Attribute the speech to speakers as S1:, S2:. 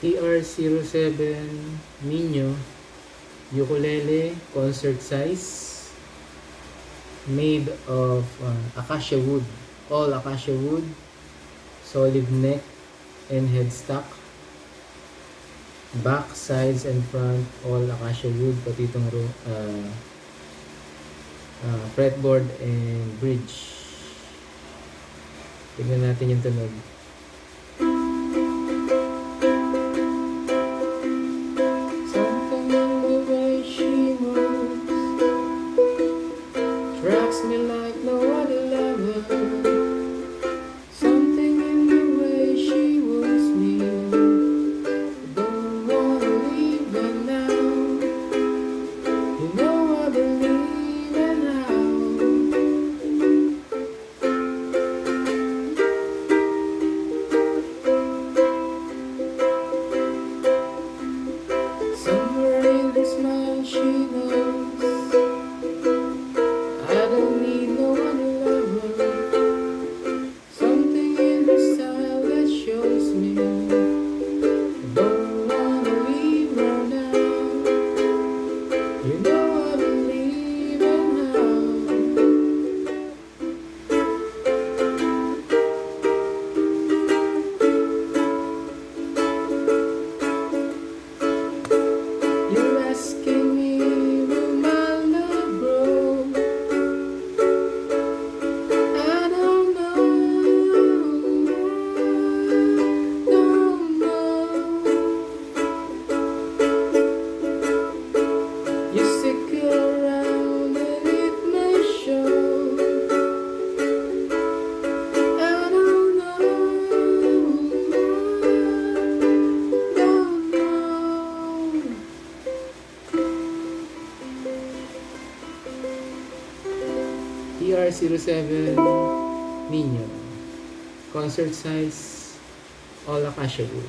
S1: TR-07 NIÑO ukulele concert size, made of acacia wood, all acacia wood, solid neck and headstock, back, sides and front all acacia wood, pati itong fretboard and bridge. Tignan natin yung tunog. Tracks me like no other lover. Something in the way she woos me. Don't wanna leave her now. You know I believe in how. Somewhere in this mind she knows I don't need no other lover. Something in her style that shows me I don't wanna leave her now. You know I believe in now. You're asking me, will my love grow? I don't know, don't know. You stick around and it may show. I don't know, don't know. TR-07 NIÑO concert size, all acacia wood.